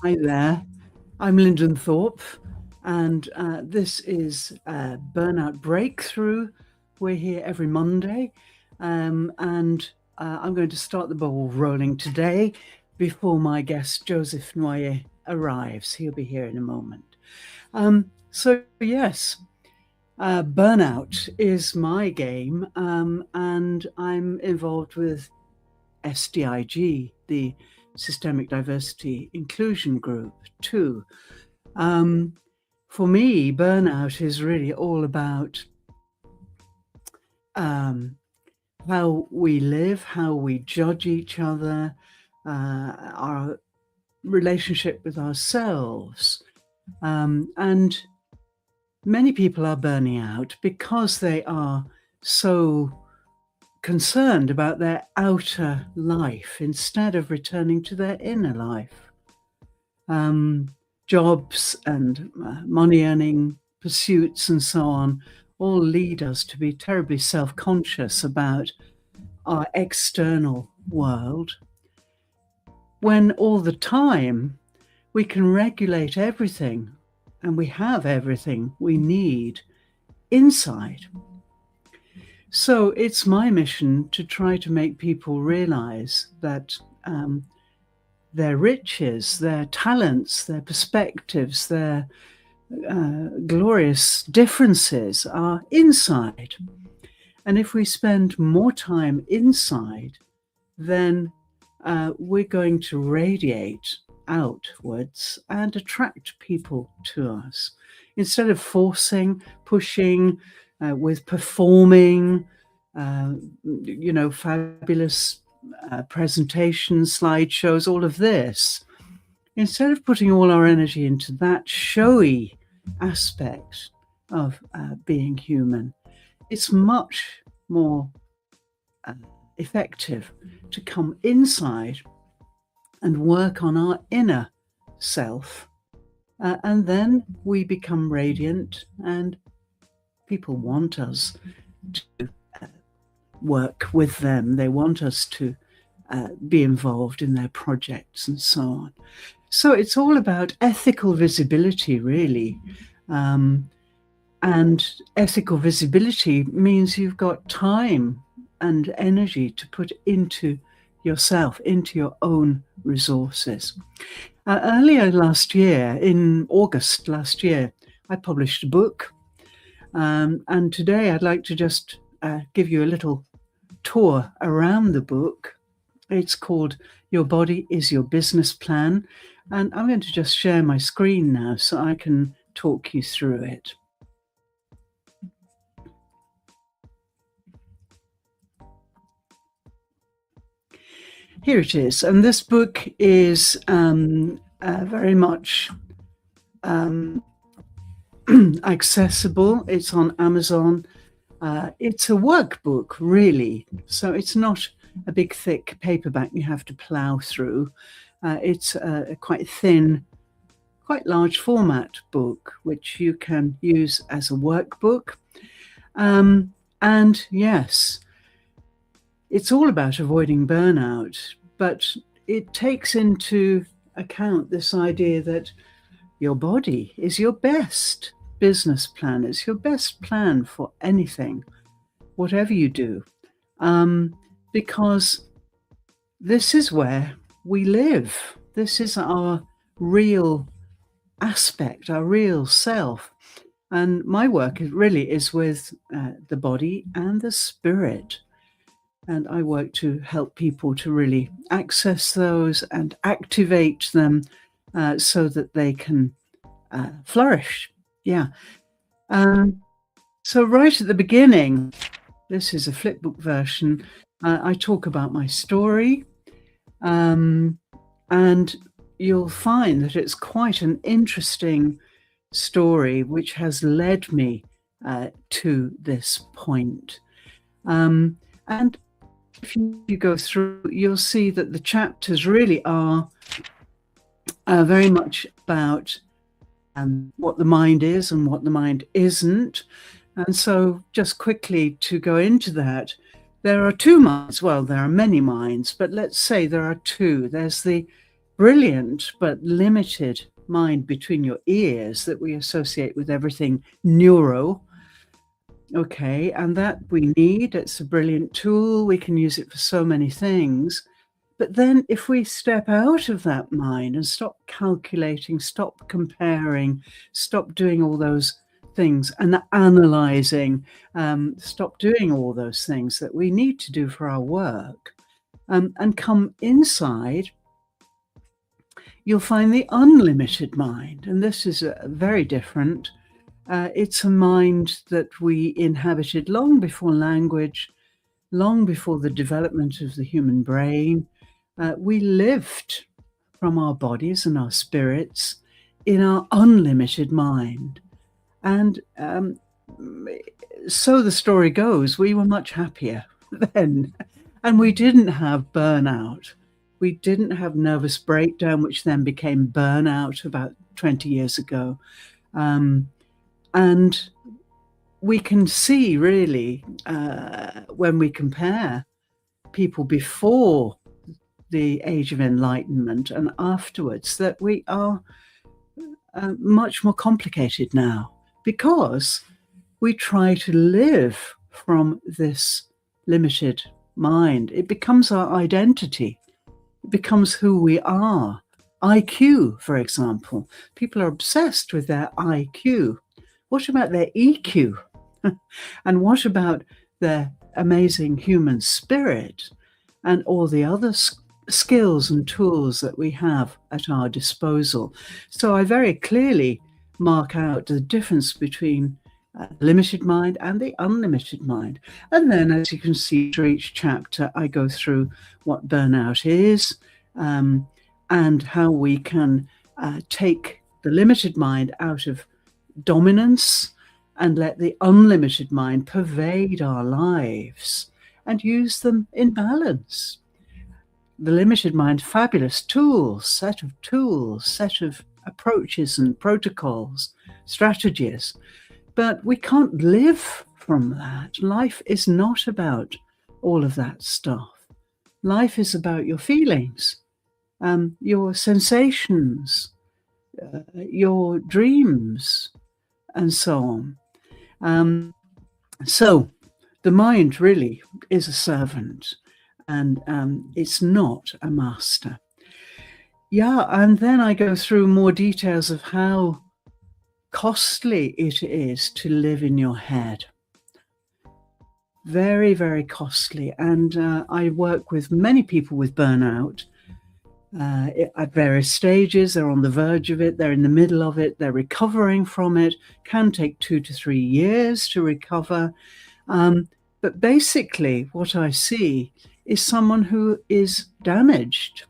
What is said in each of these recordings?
Hi there. I'm Lyndon Thorpe, and this is Burnout Breakthrough. We're here every Monday, and I'm going to start the ball rolling today before my guest Joseph Nwoye arrives. He'll be here in a moment. Yes, Burnout is my game, and I'm involved with SDIG, the Systemic Diversity Inclusion Group, too. For me, burnout is really all about how we live, how we judge each other, our relationship with ourselves. And many people are burning out because they are so concerned about their outer life instead of returning to their inner life. Jobs and money-earning pursuits and so on all lead us to be terribly self-conscious about our external world, when all the time we can regulate everything and we have everything we need inside. So it's my mission to try to make people realize that their riches, their talents, their perspectives, their glorious differences are inside. And if we spend more time inside, then we're going to radiate outwards and attract people to us. Instead of forcing, pushing, with performing, fabulous presentations, slideshows, all of this. Instead of putting all our energy into that showy aspect of being human, it's much more effective to come inside and work on our inner self. And then we become radiant, and people want us to work with them. They want us to be involved in their projects and so on. So it's all about ethical visibility, really. And ethical visibility means you've got time and energy to put into yourself, into your own resources. Earlier last year, in August last year, I published a book. And today I'd like to just give you a little tour around the book. It's called Your Body is Your Business Plan. And I'm going to just share my screen now so I can talk you through it. Here it is. And this book is very much accessible. It's on Amazon. It's a workbook, really. So it's not a big, thick paperback you have to plow through. It's a quite thin, quite large format book, which you can use as a workbook. And yes, it's all about avoiding burnout, but it takes into account this idea that your body is your best business plan. It's your best plan for anything, whatever you do, because this is where we live. This is our real aspect, our real self. And my work really is with the body and the spirit. And I work to help people to really access those and activate them so that they can flourish. Yeah. So right at the beginning, this is a flipbook version. I talk about my story, and you'll find that it's quite an interesting story which has led me to this point. And if you go through, you'll see that the chapters really are very much about what the mind is and what the mind isn't. And so just quickly to go into that, there are two minds. Well, there are many minds, but let's say there are two. There's the brilliant but limited mind between your ears that we associate with everything neuro. Okay, and that we need. It's a brilliant tool. We can use it for so many things. But then if we step out of that mind and stop calculating, stop comparing, stop doing all those things and analyzing, stop doing all those things that we need to do for our work, and come inside, you'll find the unlimited mind. And this is very different. It's a mind that we inhabited long before language, long before the development of the human brain. We lived from our bodies and our spirits in our unlimited mind. And so the story goes, we were much happier then. And we didn't have burnout. We didn't have nervous breakdown, which then became burnout about 20 years ago. And we can see really, when we compare people before the age of enlightenment and afterwards, that we are much more complicated now, because we try to live from this limited mind. It becomes our identity. It becomes who we are. IQ, for example. People are obsessed with their IQ. What about their EQ? And what about their amazing human spirit and all the other skills and tools that we have at our disposal? So I very clearly mark out the difference between the limited mind and the unlimited mind. And then, as you can see through each chapter, I go through what burnout is, and how we can take the limited mind out of dominance and let the unlimited mind pervade our lives and use them in balance. The limited mind, fabulous tools, set of approaches and protocols, strategies. But we can't live from that. Life is not about all of that stuff. Life is about your feelings, your sensations, your dreams, and so on. So the mind really is a servant, and it's not a master. Yeah, and then I go through more details of how costly it is to live in your head. Very, very costly. And I work with many people with burnout at various stages. They're on the verge of it, they're in the middle of it, they're recovering from it. Can take 2 to 3 years to recover. But basically, what I see is someone who is damaged.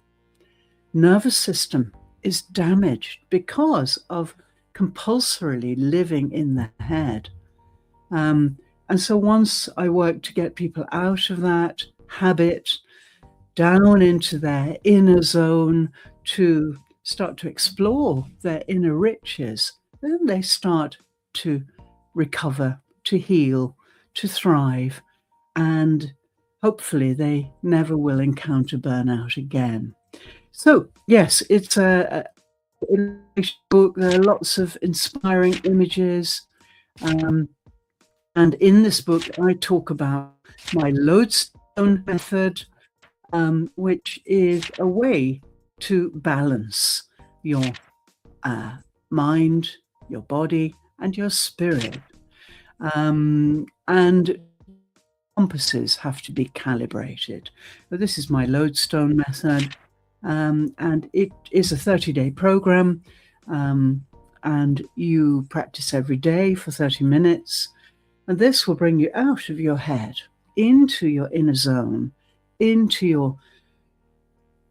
Nervous system is damaged because of compulsorily living in the head. And so once I work to get people out of that habit, down into their inner zone, to start to explore their inner riches, then they start to recover, to heal, to thrive, and hopefully they never will encounter burnout again. So yes, it's a book. There are lots of inspiring images. And in this book, I talk about my lodestone method, which is a way to balance your mind, your body, and your spirit. And compasses have to be calibrated. But this is my lodestone method, and it is a 30-day program, and you practice every day for 30 minutes. And this will bring you out of your head, into your inner zone, into your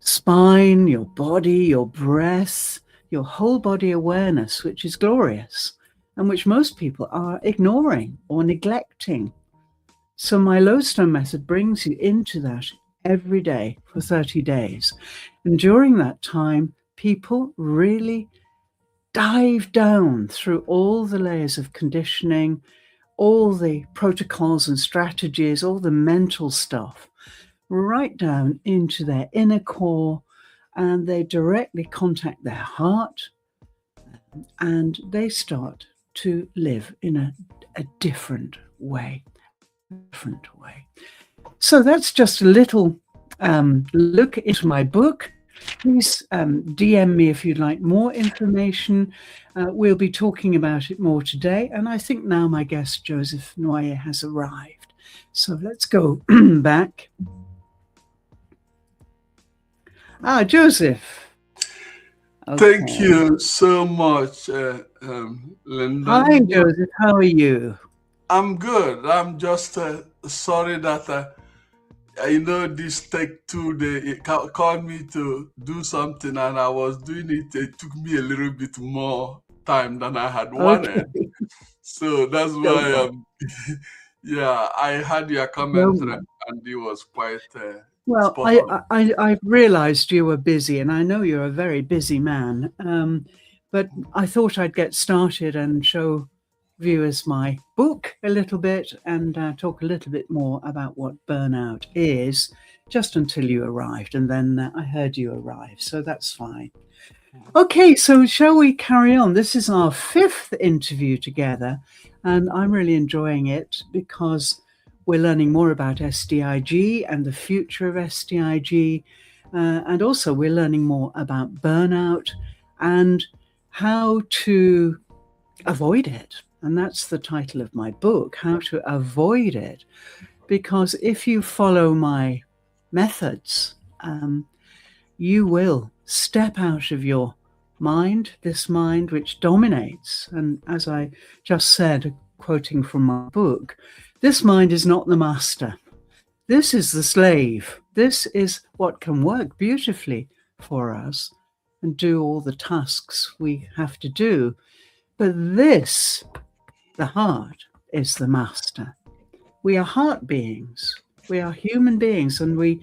spine, your body, your breath, your whole body awareness, which is glorious and which most people are ignoring or neglecting. So my lodestone method brings you into that every day for 30 days. And during that time, people really dive down through all the layers of conditioning, all the protocols and strategies, all the mental stuff, right down into their inner core, and they directly contact their heart, and they start to live in a different way. So that's just a little look into my book. Please DM me if you'd like more information. We'll be talking about it more today. And I think now my guest, Joseph Nwoye, has arrived. So let's go back. Joseph. Okay. Thank you so much, Lyndon. Hi, Joseph. How are you? I'm good. I'm just sorry that this Tech 2, they called me to do something, and I was doing it. It took me a little bit more time than I had wanted. Okay. So that's why, yeah, I had your comment, and it was quite well, I realized you were busy, and I know you're a very busy man, but I thought I'd get started and show viewers my book a little bit and talk a little bit more about what burnout is, just until you arrived, and then I heard you arrive, so that's fine. Okay, so shall we carry on? This is our 5th interview together, and I'm really enjoying it because we're learning more about SDIG and the future of SDIG, and also we're learning more about burnout and how to avoid it. And that's the title of my book, How to Avoid It. Because if you follow my methods, you will step out of your mind, this mind which dominates. And as I just said, quoting from my book, this mind is not the master. This is the slave. This is what can work beautifully for us and do all the tasks we have to do. But this, the heart, is the master. We are heart beings. We are human beings, and we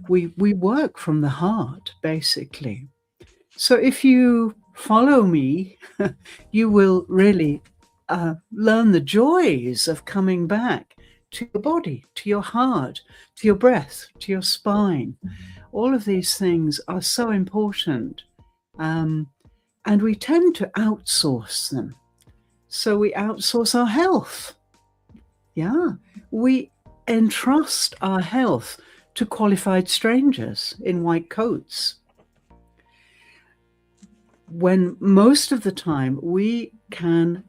work from the heart, basically. So if you follow me, you will really learn the joys of coming back to your body, to your heart, to your breath, to your spine. All of these things are so important, and we tend to outsource them. So we outsource our health. Yeah, we entrust our health to qualified strangers in white coats, when most of the time we can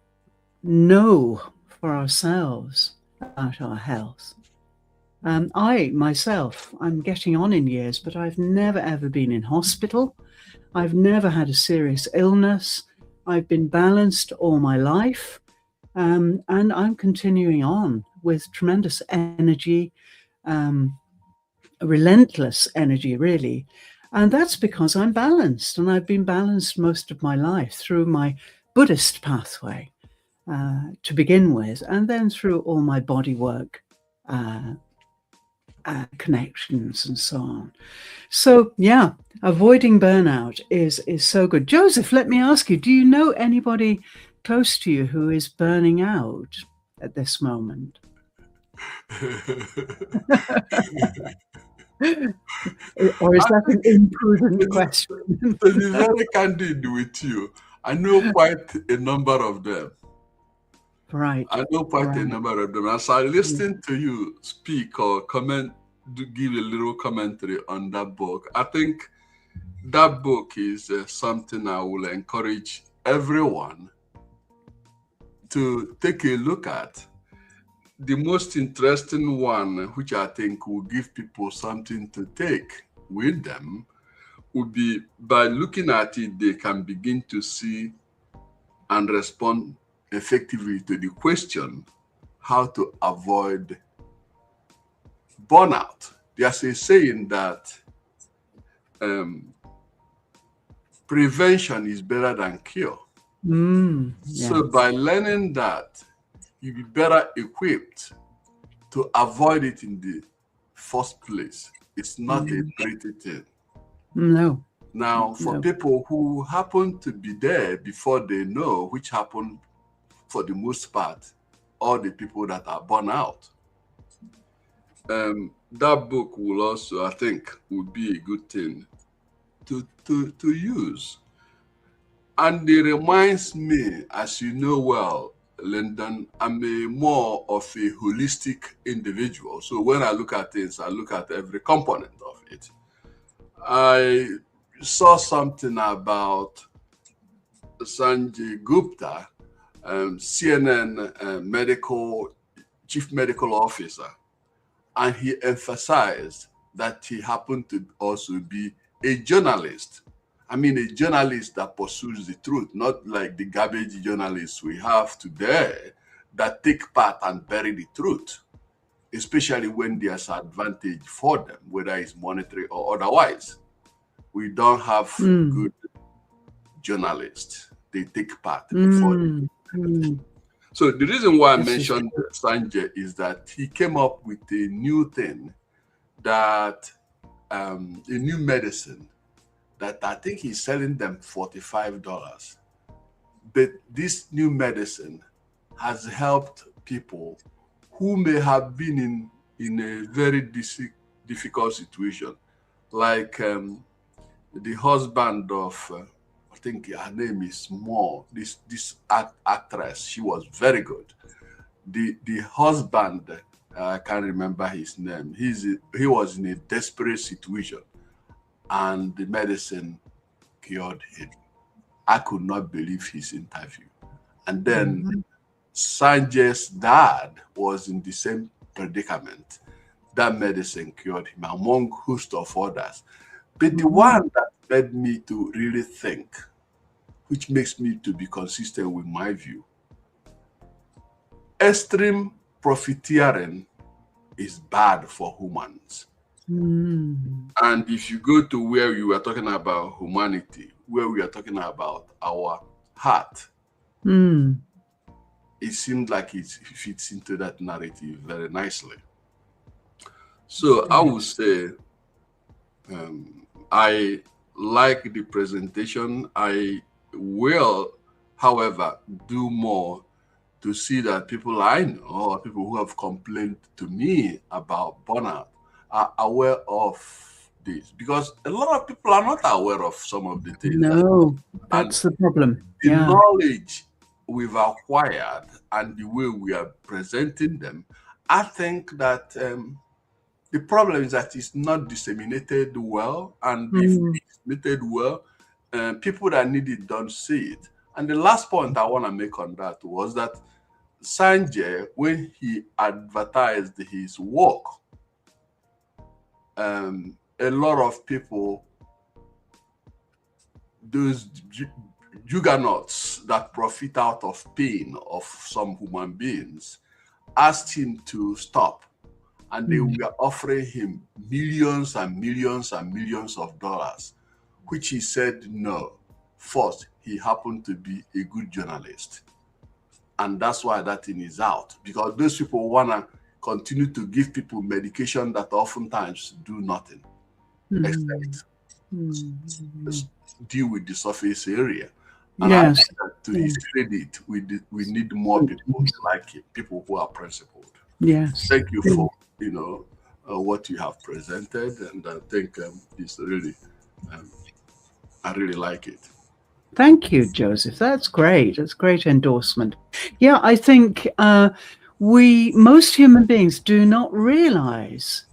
know for ourselves about our health. I myself, I'm getting on in years, but I've never ever been in hospital. I've never had a serious illness. I've been balanced all my life, and I'm continuing on with tremendous energy, relentless energy, really. And that's because I'm balanced, and I've been balanced most of my life through my Buddhist pathway to begin with, and then through all my body work connections and so on. So yeah, avoiding burnout is so good. Joseph, let me ask you, do you know anybody close to you who is burning out at this moment? Or is that an imprudent question? To be very candid with you, I know quite a number of them. Right. I know quite a number of them. As I listen to you speak or comment, to give a little commentary on that book, I think that book is something I will encourage everyone to take a look at. The most interesting one, which I think will give people something to take with them, would be by looking at it, they can begin to see and respond effectively to the question, how to avoid burnout. There's a saying that prevention is better than cure. So by learning that, you'll be better equipped to avoid it in the first place. It's not a pretty thing. No. Now, for people who happen to be there before they know, which happen for the most part, all the people that are burnt out, that book will also, I think, would be a good thing to use. And it reminds me, as you know well, Lyndon, I'm more of a holistic individual. So when I look at things, I look at every component of it. I saw something about Sanjay Gupta, CNN chief medical officer, and he emphasized that he happened to also be a journalist. I mean, a journalist that pursues the truth, not like the garbage journalists we have today that take part and bury the truth, especially when there's advantage for them, whether it's monetary or otherwise. We don't have good journalists. They take part before. So the reason why I mentioned Sanjay is that he came up with a new thing, that a new medicine that I think he's selling them $45. But this new medicine has helped people who may have been in a very difficult situation, like the husband of I think her name is Moore. This actress, she was very good. The husband, I can't remember his name. He was in a desperate situation, and the medicine cured him. I could not believe his interview. And then Sanjay's dad was in the same predicament. That medicine cured him, among host of others. But the one that led me to really think, which makes me to be consistent with my view, extreme profiteering is bad for humans. And if you go to where you were talking about humanity, where we are talking about our heart, it seems like it fits into that narrative very nicely. So I would say I like the presentation. I will, however, do more to see that people I know or people who have complained to me about burnout are aware of this, because a lot of people are not aware of some of the things. No, that's the problem. The knowledge we've acquired and the way we are presenting them, I think that the problem is that it's not disseminated well, and if it's disseminated well, people that need it don't see it. And the last point I want to make on that was that Sanjay, when he advertised his work, a lot of people, those juggernauts that profit out of pain of some human beings, asked him to stop. And they were offering him millions and millions and millions of dollars, which he said no. First, he happened to be a good journalist. And that's why that thing is out, because those people want to continue to give people medication that oftentimes do nothing except deal with the surface area. And I think that to his credit, we need more people like him, people who are principled. Yes. Thank you for what you have presented, and I think it's really, I really like it. Thank you, Joseph. That's great. That's great endorsement. Yeah, I think most human beings do not realize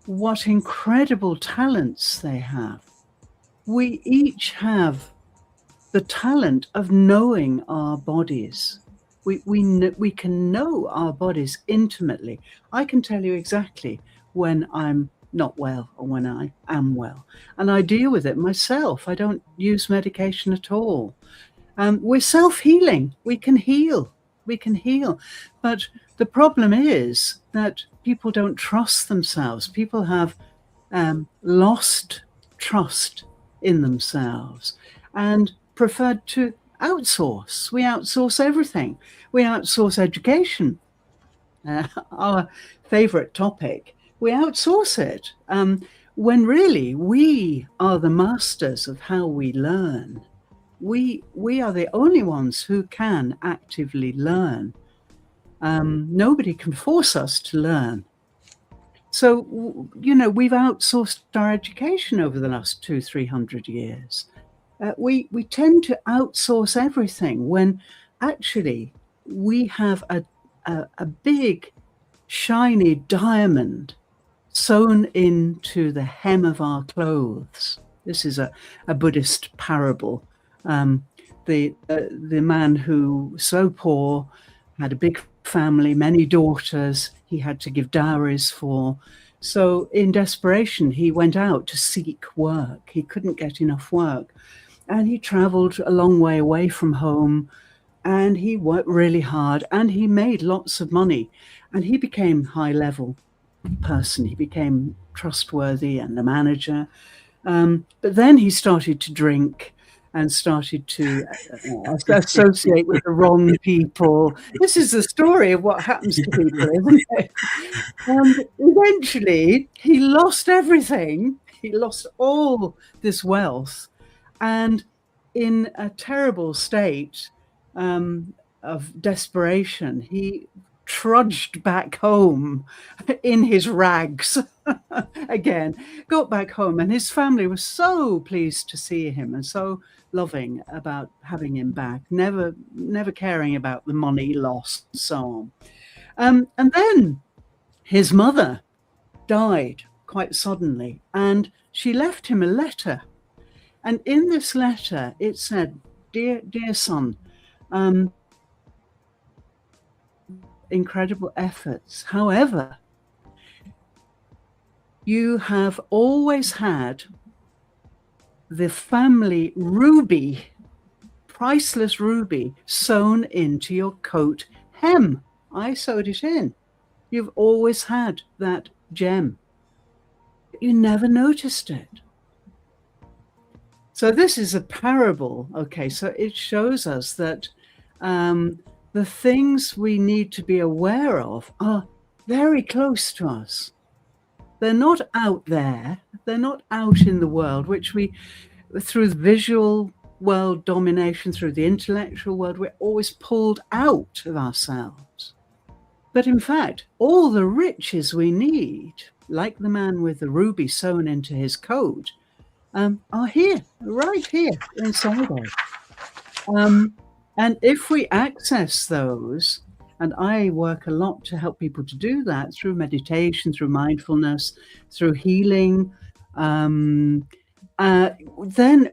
what incredible talents they have. We each have the talent of knowing our bodies. We can know our bodies intimately. I can tell you exactly when I'm not well or when I am well, and I deal with it myself. I don't use medication at all. We're self-healing. We can heal. But the problem is that people don't trust themselves. People have lost trust in themselves and preferred to outsource. We outsource everything. We outsource education, our favorite topic. We outsource it when really we are the masters of how we learn. We are the only ones who can actively learn. Nobody can force us to learn. So, we've outsourced our education over the last 200-300 years. We tend to outsource everything when actually we have a big, shiny diamond sewn into the hem of our clothes. This is a Buddhist parable. The man who, so poor, had a big family, many daughters he had to give dowries for. So in desperation, he went out to seek work. He couldn't get enough work. And he traveled a long way away from home, and he worked really hard, and he made lots of money, and he became high level person. He became trustworthy and a manager. But then he started to drink and started to associate with the wrong people. This is the story of what happens to people, isn't it? And eventually he lost everything. He lost all this wealth. And in a terrible state of desperation, he trudged back home in his rags again, got back home, and his family was so pleased to see him and so loving about having him back, never caring about the money lost and so on. And then his mother died quite suddenly, and she left him a letter. And in this letter, it said, dear son, incredible efforts. However, you have always had the family ruby, priceless ruby, sewn into your coat hem. I sewed it in. You've always had that gem. You never noticed it. So this is a parable. Okay, so it shows us that the things we need to be aware of are very close to us. They're not out there. They're not out in the world, which we, through the visual world domination, through the intellectual world, we're always pulled out of ourselves. But in fact, all the riches we need, like the man with the ruby sewn into his coat, are here, right here inside us. And if we access those, and I work a lot to help people to do that through meditation, through mindfulness, through healing, then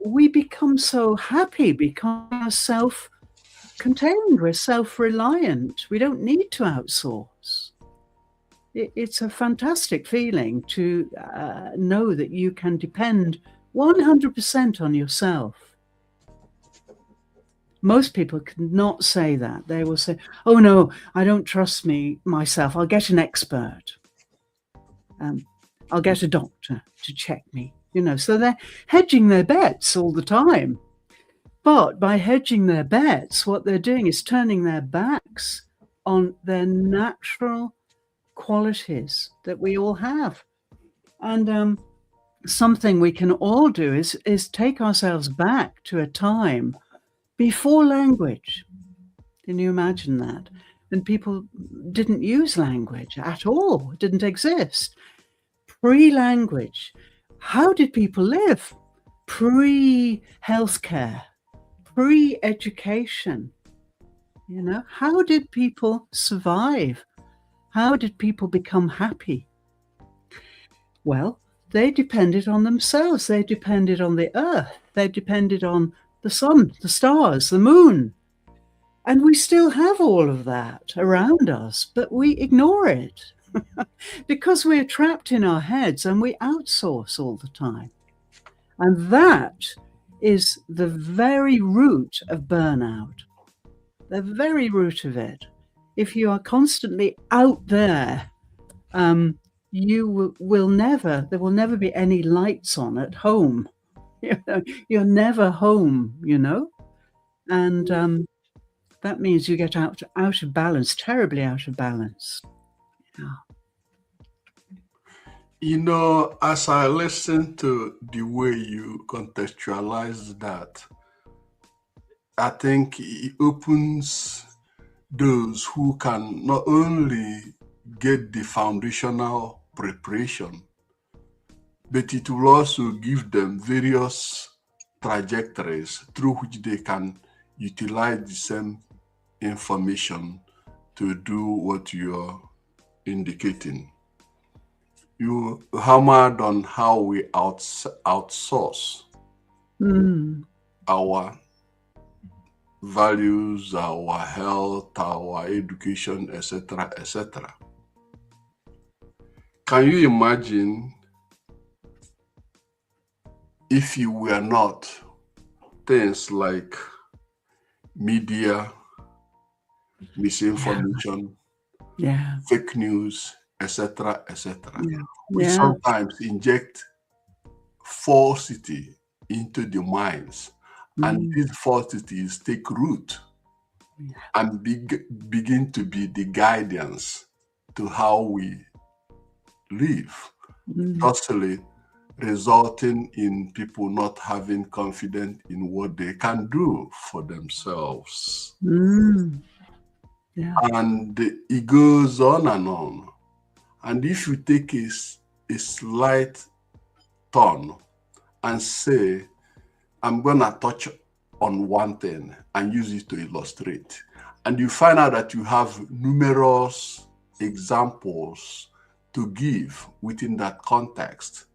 we become so happy because we're self-contained, we're self-reliant. We don't need to outsource. It's a fantastic feeling to know that you can depend 100% on yourself. Most people cannot say that. They will say, oh no, I don't trust myself. I'll get an expert. I'll get a doctor to check me. So they're hedging their bets all the time. But by hedging their bets, what they're doing is turning their backs on their natural qualities that we all have. And something we can all do is take ourselves back to a time before language. Can you imagine that? When people didn't use language at all, it didn't exist. Pre-language. How did people live? Pre-healthcare, pre-education. How did people survive? How did people become happy? Well, they depended on themselves. They depended on the earth. They depended on the sun, the stars, the moon. And we still have all of that around us, but we ignore it because we're trapped in our heads and we outsource all the time. And that is the very root of burnout, the very root of it. If you are constantly out there, there will never be any lights on at home. You're never home, and that means you get out of balance, terribly out of balance. Yeah. As I listen to the way you contextualize that, I think it opens those who can not only get the foundational preparation, but it will also give them various trajectories through which they can utilize the same information to do what you're indicating. You hammered on how we outsource our values, our health, our education, etc., etc. Can you imagine if you were not things like media, misinformation, fake news, etc., etc., which sometimes inject falsity into the minds, and these falsities take root and begin to be the guidance to how we live, thusly resulting in people not having confidence in what they can do for themselves. And it goes on and on. And if you take a slight turn and say, I'm going to touch on one thing and use it to illustrate, and you find out that you have numerous examples to give within that context,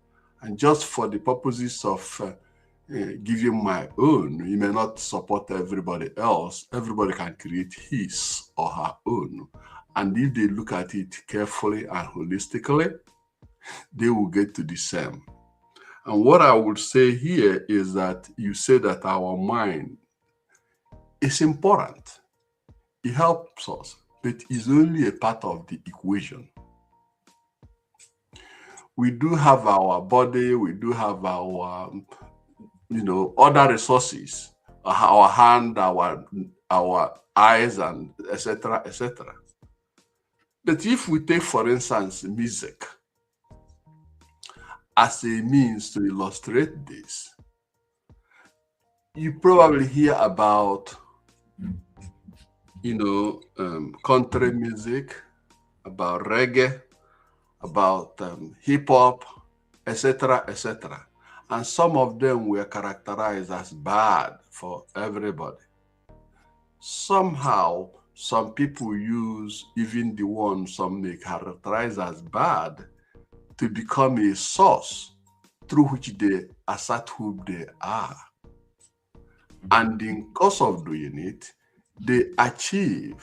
and just for the purposes of giving my own, you may not support everybody else. Everybody can create his or her own. And if they look at it carefully and holistically, they will get to the same. And what I would say here is that you say that our mind is important. It helps us, but it's only a part of the equation. We do have our body, we do have our, other resources, our hand, our eyes, and etc., etc. But if we take, for instance, music as a means to illustrate this, you probably hear about, country music, about reggae, about hip hop, etc., etc. And some of them were characterized as bad for everybody. Somehow, some people use even the ones some may characterize as bad to become a source through which they assert who they are. And in course of doing it, they achieve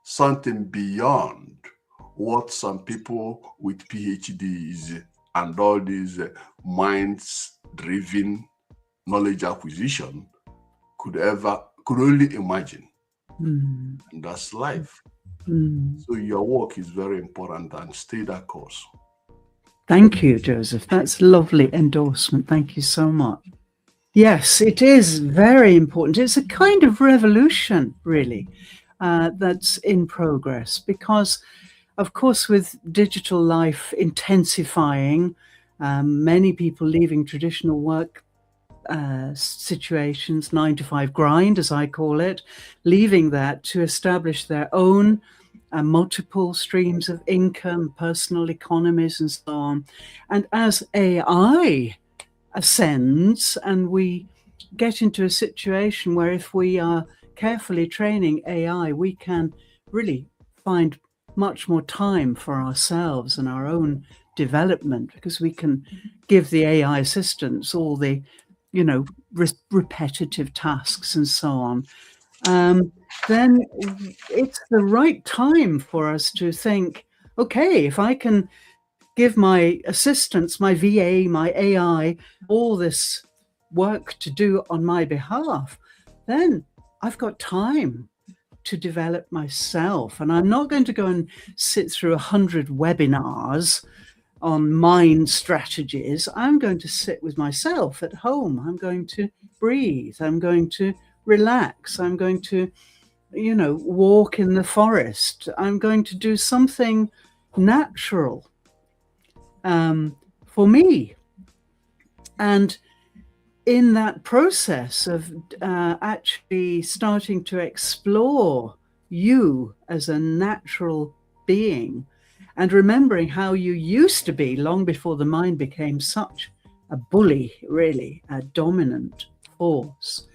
something beyond what some people with PhDs and all these minds-driven knowledge acquisition could only imagine. And that's life. So your work is very important, and stay that course. Thank you, Joseph. That's lovely endorsement. Thank you so much. Yes, it is very important. It's a kind of revolution, really, that's in progress, because, of course, with digital life intensifying, many people leaving traditional work situations, 9-to-5 grind, as I call it, leaving that to establish their own multiple streams of income, personal economies, and so on. And as AI ascends and we get into a situation where if we are carefully training AI, we can really find much more time for ourselves and our own development, because we can give the AI assistants all the, repetitive tasks and so on. Then it's the right time for us to think, okay, if I can give my assistants, my VA, my AI, all this work to do on my behalf, then I've got time to develop myself. And I'm not going to go and sit through 100 webinars on mind strategies. I'm going to sit with myself at home. I'm going to breathe. I'm going to relax. I'm going to, walk in the forest. I'm going to do something natural for me. And in that process of actually starting to explore you as a natural being and remembering how you used to be long before the mind became such a bully, really, a dominant force,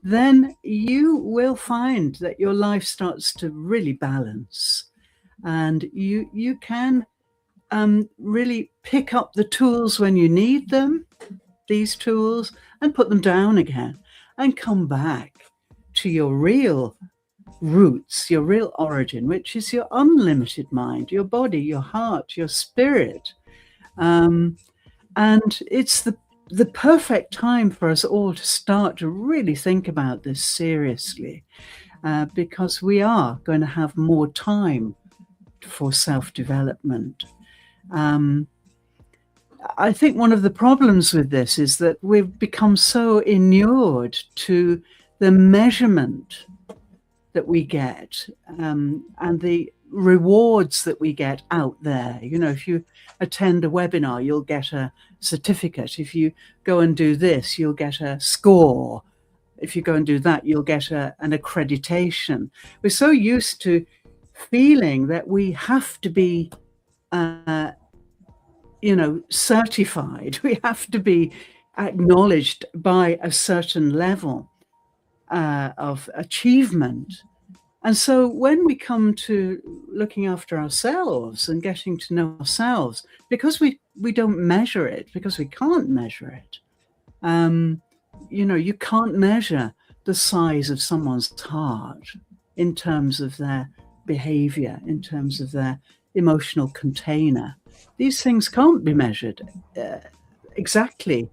then you will find that your life starts to really balance, and you can really pick up the tools when you need them, these tools, and put them down again and come back to your real roots, your real origin, which is your unlimited mind, your body, your heart, your spirit. And it's the perfect time for us all to start to really think about this seriously, because we are going to have more time for self-development. I think one of the problems with this is that we've become so inured to the measurement that we get, and the rewards that we get out there. You know, if you attend a webinar, you'll get a certificate. If you go and do this, you'll get a score. If you go and do that, you'll get an accreditation. We're so used to feeling that we have to be certified. We have to be acknowledged by a certain level of achievement. And so when we come to looking after ourselves and getting to know ourselves, because we don't measure it, because we can't measure it, you can't measure the size of someone's heart in terms of their behavior, in terms of their emotional container. These things can't be measured exactly.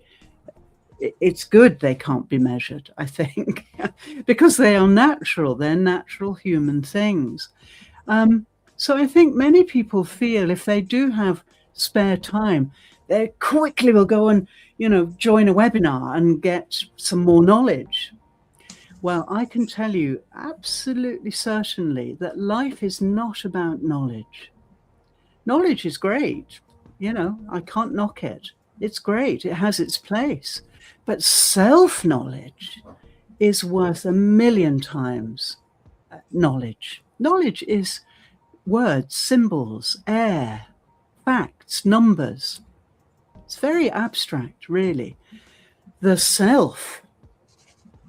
It's good they can't be measured, I think, because they are natural. They're natural human things. So I think many people feel if they do have spare time, they quickly will go and, join a webinar and get some more knowledge. Well, I can tell you absolutely certainly that life is not about knowledge. Knowledge is great. I can't knock it. It's great. It has its place. But self-knowledge is worth 1,000,000 times knowledge. Knowledge is words, symbols, air, facts, numbers. It's very abstract, really. The self,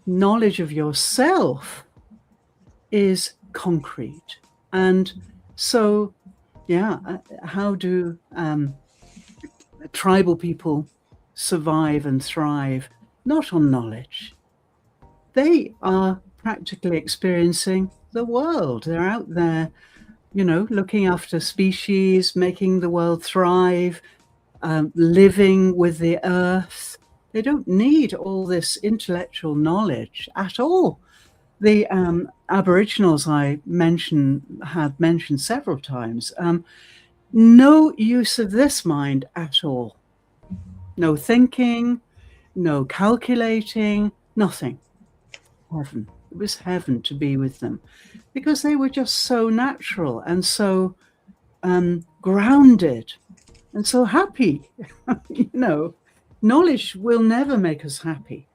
knowledge of yourself, is concrete. And so, how do tribal people survive and thrive? Not on knowledge. They are practically experiencing the world. They're out there, looking after species, making the world thrive, living with the earth. They don't need all this intellectual knowledge at all. The Aboriginals I have mentioned several times, no use of this mind at all. No thinking, no calculating, nothing. Heaven. It was heaven to be with them, because they were just so natural and so grounded and so happy. Knowledge will never make us happy,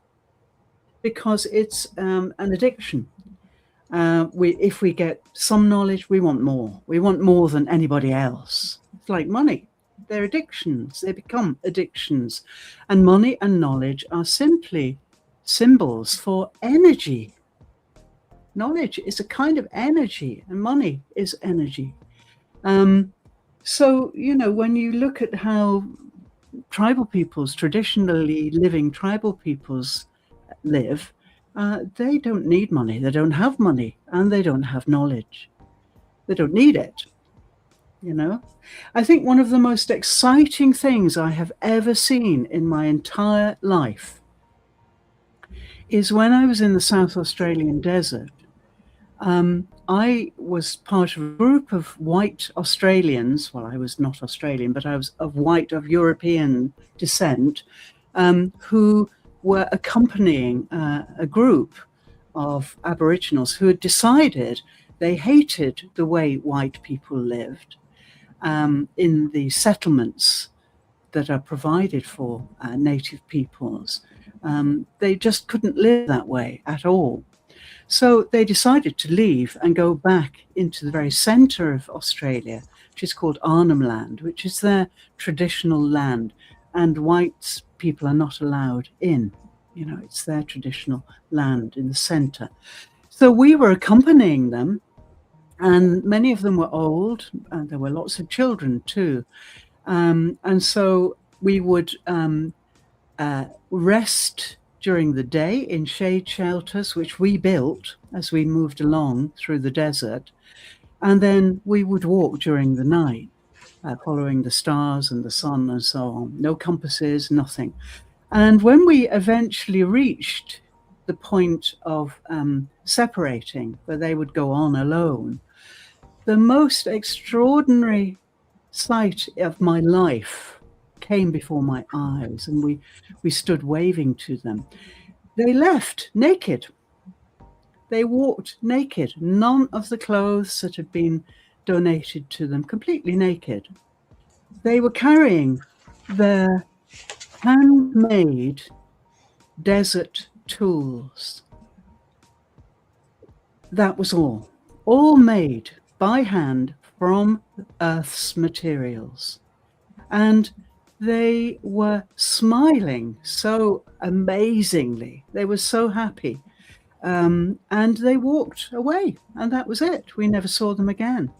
because it's an addiction. If we get some knowledge, we want more. We want more than anybody else. It's like money. They're addictions. They become addictions. And money and knowledge are simply symbols for energy. Knowledge is a kind of energy, and money is energy. So, when you look at how tribal peoples, traditionally living tribal peoples live, they don't need money. They don't have money, and they don't have knowledge. They don't need it. I think one of the most exciting things I have ever seen in my entire life is when I was in the South Australian desert. I was part of a group of white Australians. Well, I was not Australian, but I was of European descent, who were accompanying a group of Aboriginals who had decided they hated the way white people lived in the settlements that are provided for native peoples. They just couldn't live that way at all. So they decided to leave and go back into the very center of Australia which is called Arnhem Land, which is their traditional land, and white people are not allowed in. You know, it's their traditional land in the center. So we were accompanying them, and many of them were old, and there were lots of children too. And so we would rest during the day in shade shelters, which we built as we moved along through the desert. And then we would walk during the night, following the stars and the sun and so on. No compasses, nothing. And when we eventually reached the point of separating, where they would go on alone, the most extraordinary sight of my life came before my eyes, and we stood waving to them. They left naked. They walked naked. None of the clothes that had been donated to them, completely naked. They were carrying their handmade desert tools. That was all made by hand from Earth's materials. And they were smiling so amazingly. They were so happy. And they walked away, and that was it. We never saw them again.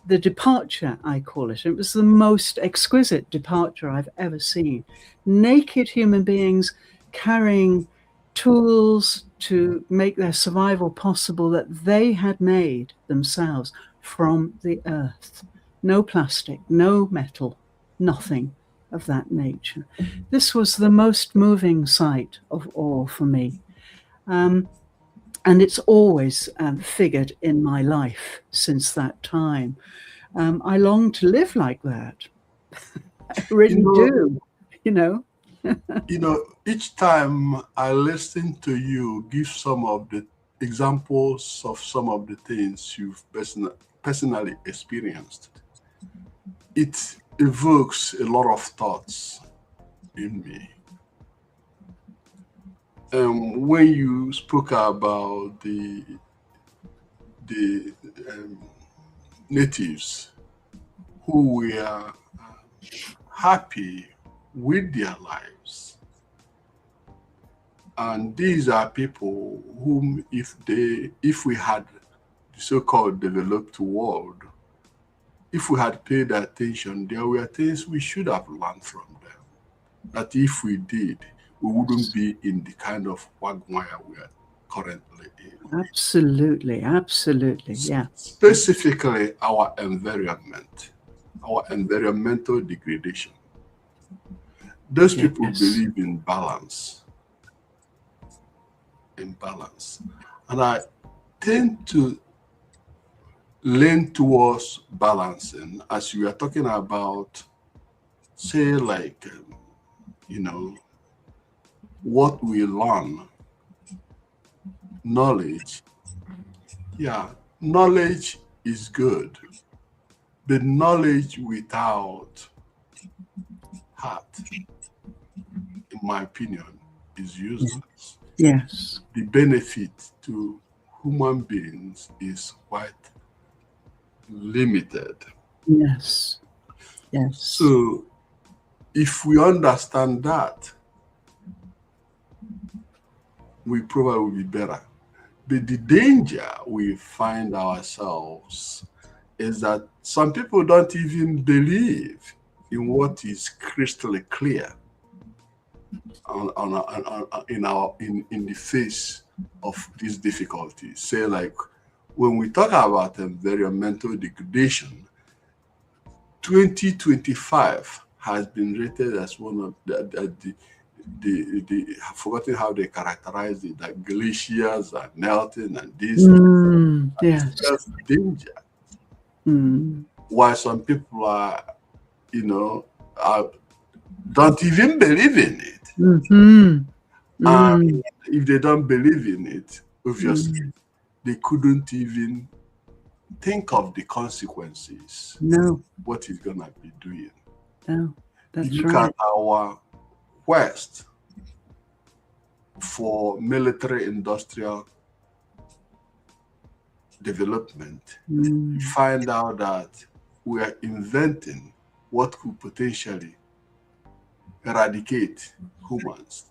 The departure, I call it. It was the most exquisite departure I've ever seen. Naked human beings carrying tools to make their survival possible that they had made themselves from the earth. No plastic, no metal, nothing of that nature. This was the most moving sight of all for me. And it's always figured in my life since that time. I long to live like that. I really do, you know. Each time I listen to you give some of the examples of some of the things you've personally experienced, it evokes a lot of thoughts in me. When you spoke about the natives who were happy with their lives, and these are people whom, if we had the so-called developed world, if we had paid attention, there were things we should have learned from them. That if we did, we wouldn't be in the kind of quagmire we are currently in. Absolutely, yeah. Specifically, our environment, our environmental degradation. Those people believe in balance. And I tend to lean towards balancing, as we are talking about, say, like, what we learn, knowledge. Yeah, knowledge is good, but knowledge without heart, in my opinion, is useless. Yes. The benefit to human beings is quite limited. Yes. So if we understand that, we probably will be better. But the danger we find ourselves is that some people don't even believe in what is crystal clear in the face of these difficulties. Say, like, when we talk about environmental degradation, 2025 has been rated as one of the I've forgotten how they characterize it, that glaciers are melting and this. Yes. That's danger. Why some people are, don't even believe in it. And if they don't believe in it, obviously, they couldn't even think of the consequences. No. What it's gonna be doing. No, that's you look right. at our quest for military industrial development, you find out that we are inventing what could potentially eradicate humans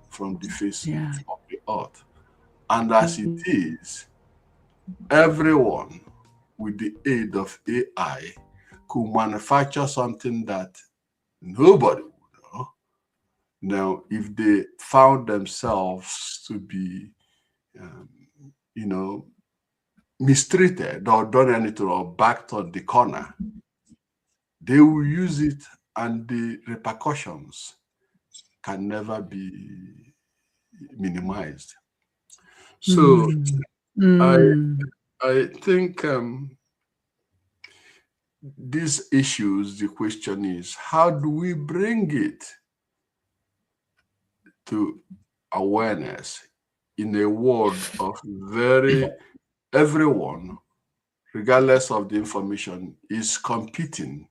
from the face Yeah. of the earth. And as it is, everyone with the aid of AI could manufacture something that nobody would know. Now, if they found themselves to be, um, you know, mistreated or done anything or backed on the corner, they will use it and the repercussions can never be minimized. So Mm. I Mm. I think these issues, the question is, how do we bring it to awareness in a world of everyone, regardless of the information, is competing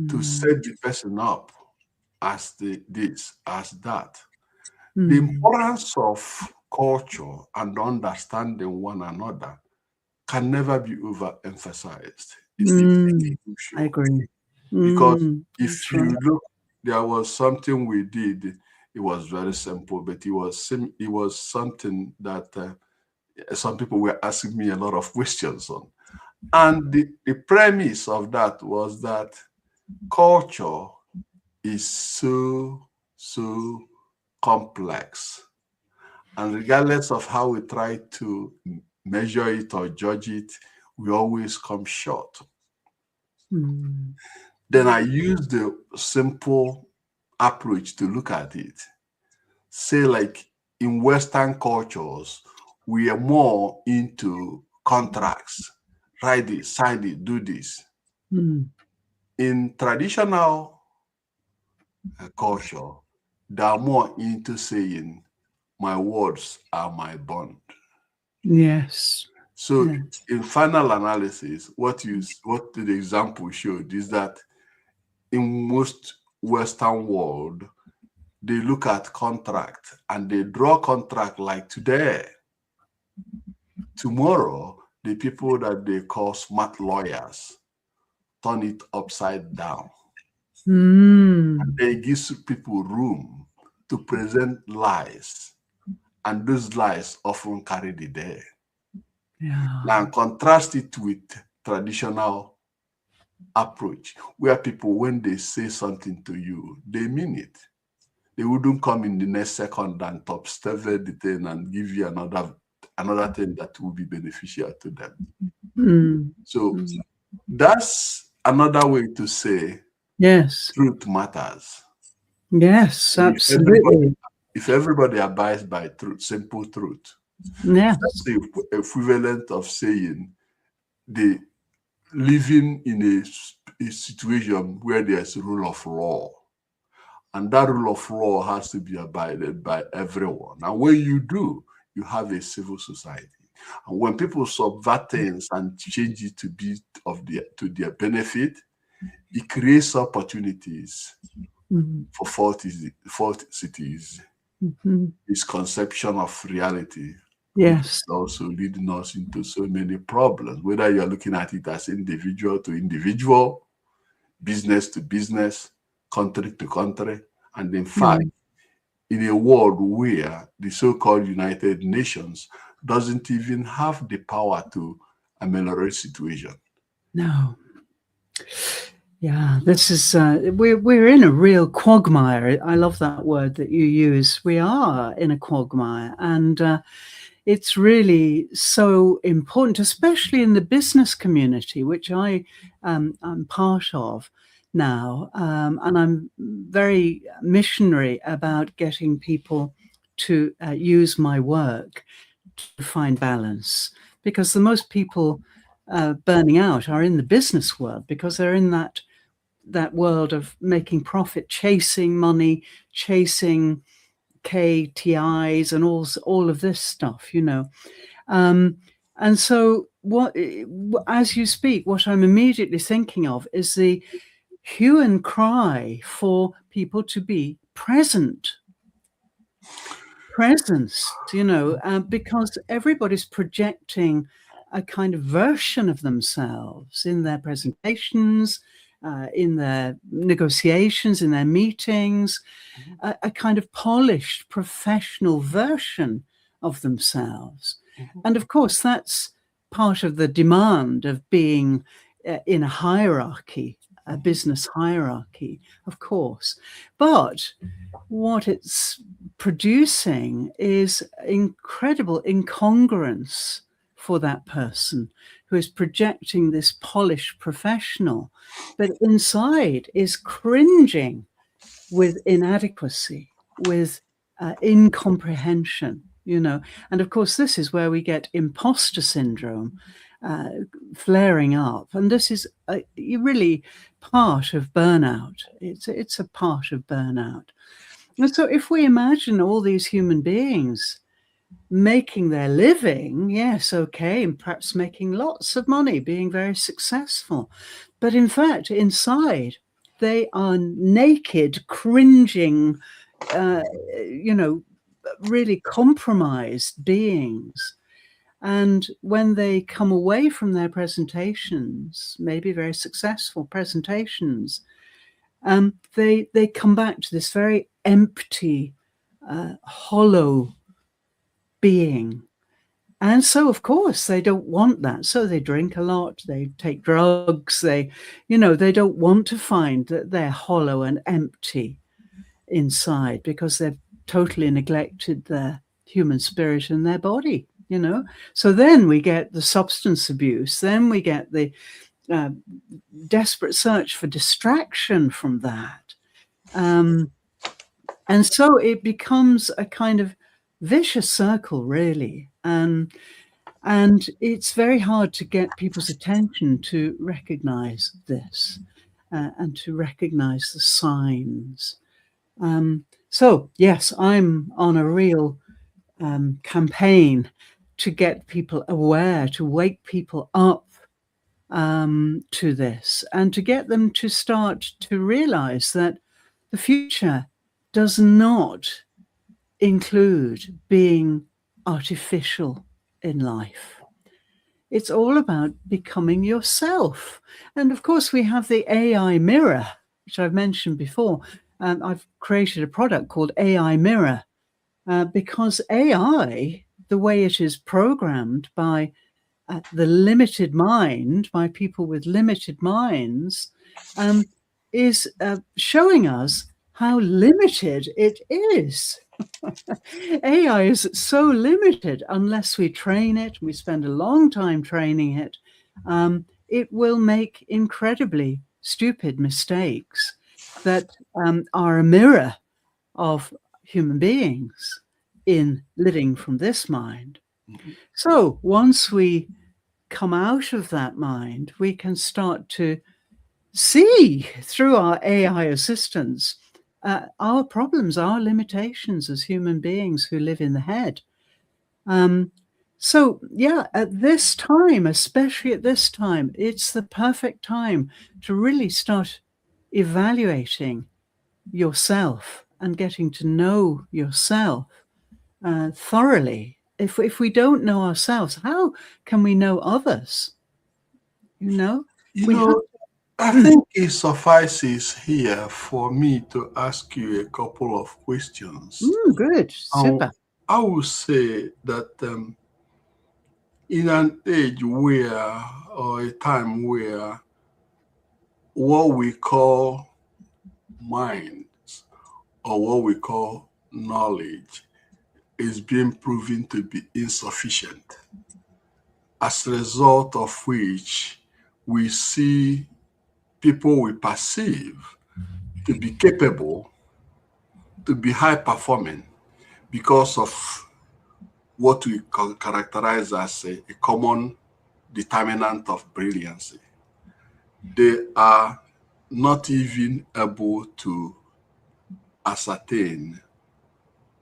to Mm. set the person up as this, as that. The Mm. importance of culture and understanding one another can never be overemphasized. It is Mm. I crucial agree. because That's if right. you look, there was something we did. It was very simple, but it was something that some people were asking me a lot of questions on. And the premise of that was that culture is so complex. And regardless of how we try to measure it or judge it, we always come short. Mm. Then I use the simple approach to look at it. Say, like in Western cultures, we are more into contracts. Write this, sign it, do this. Mm. In traditional culture, they are more into saying, my words are my bond. Yes. So Yes. in final analysis, what the example showed is that in most Western world, they look at contract and they draw contract like today. Tomorrow, the people that they call smart lawyers turn it upside down. And Mm. they give people room to present lies. And those lies often carry the day. Yeah. Now contrast it with traditional approach, where people, when they say something to you, they mean it. They wouldn't come in the next second and top step the thing and give you another thing that will be beneficial to them. Mm. So Mm. that's another way to say Yes. truth matters. Yes. And Absolutely. if everybody abides by truth, simple truth, that's Yes. the equivalent of saying the living in a situation where there's rule of law. And that rule of law has to be abided by everyone. And when you do, you have a civil society. And when people subvert things and change it to be to their benefit, it creates opportunities Mm. for fault cities. Mhm. This conception of reality, which is Yes. also leading us into so many problems, whether you're looking at it as individual to individual, business to business, country to country, and in fact, Mm. in a world where the so-called United Nations doesn't even have the power to ameliorate situation. No. Yeah, this is we're in a real quagmire. I love that word that you use. We are in a quagmire, and it's really so important, especially in the business community, which I'm part of now, and I'm very missionary about getting people to use my work to find balance, because the most people burning out are in the business world because they're in that world of making profit, chasing money, chasing KTIs, and all of this stuff, you know. And so, as you speak, what I'm immediately thinking of is the hue and cry for people to be presence, you know, because everybody's projecting a kind of version of themselves in their presentations, in their negotiations, in their meetings, a kind of polished professional version of themselves. And of course, that's part of the demand of being in a hierarchy, a business hierarchy, of course. But what it's producing is incredible incongruence for that person who is projecting this polished professional, but inside is cringing with inadequacy, with incomprehension, And of course, this is where we get imposter syndrome flaring up. And this is really part of burnout. It's a part of burnout. And so if we imagine all these human beings making their living, yes, okay, and perhaps making lots of money, being very successful, but in fact, inside, they are naked, cringing, really compromised beings. And when they come away from their presentations, maybe very successful presentations, they come back to this very empty, hollow being. And so, of course, they don't want that. So they drink a lot, they take drugs, they don't want to find that they're hollow and empty inside because they've totally neglected their human spirit and their body, So then we get the substance abuse, then we get the desperate search for distraction from that. And so it becomes a kind of vicious circle, really. And it's very hard to get people's attention to recognize this and to recognize the signs. So, yes, I'm on a real campaign to get people aware, to wake people up to this, and to get them to start to realize that the future does not include being artificial in life. It's all about becoming yourself. And of course, we have the AI mirror, which I've mentioned before. I've created a product called AI Mirror because AI, the way it is programmed by the limited mind, by people with limited minds, is showing us how limited it is. AI is so limited unless we train it, we spend a long time training it, it will make incredibly stupid mistakes that are a mirror of human beings in living from this mind. So once we come out of that mind, we can start to see through our AI assistants our problems, our limitations as human beings who live in the head. So yeah, at this time, especially at this time, it's the perfect time to really start evaluating yourself and getting to know yourself thoroughly. If we don't know ourselves, how can we know others? I think it suffices here for me to ask you a couple of questions. Good, super. I would say that in an age where, or a time where, what we call minds or what we call knowledge is being proven to be insufficient, as a result of which we see people we perceive to be capable, to be high performing because of what we characterize as a common determinant of brilliancy. They are not even able to ascertain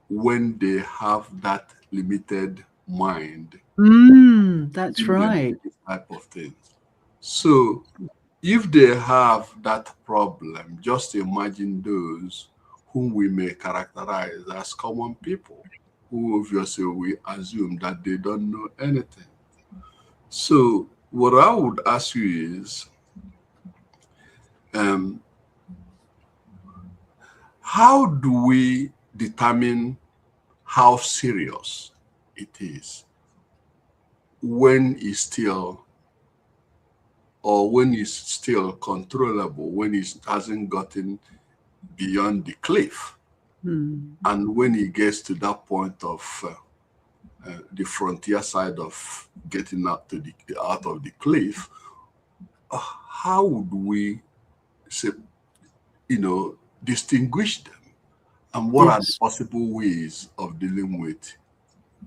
when they have that limited mind. That's right. This type of things. So if they have that problem, just imagine those whom we may characterize as common people, who obviously we assume that they don't know anything. So what I would ask you is, um, how do we determine how serious it is when it's still, or when it's still controllable, when it hasn't gotten beyond the cliff, and when it gets to that point of the frontier side of getting out to out of the cliff? How would we say, distinguish them, and what are the Yes. possible ways of dealing with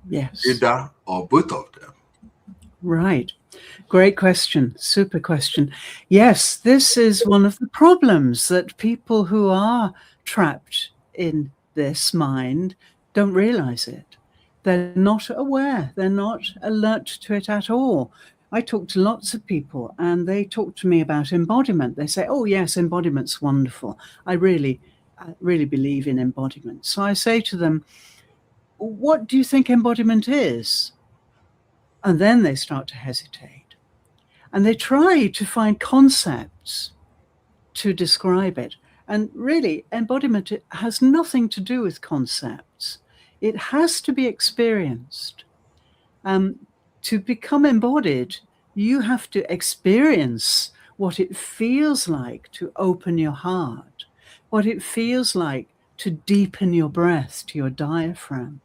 Yes. either or both of them? Right. Great question. Super question. Yes, this is one of the problems, that people who are trapped in this mind don't realize it. They're not aware. They're not alert to it at all. I talk to lots of people and they talk to me about embodiment. They say, oh, yes, embodiment's wonderful. I really believe in embodiment. So I say to them, what do you think embodiment is? And then they start to hesitate. And they try to find concepts to describe it. And really, embodiment has nothing to do with concepts. It has to be experienced. To become embodied, you have to experience what it feels like to open your heart, what it feels like to deepen your breath to your diaphragm,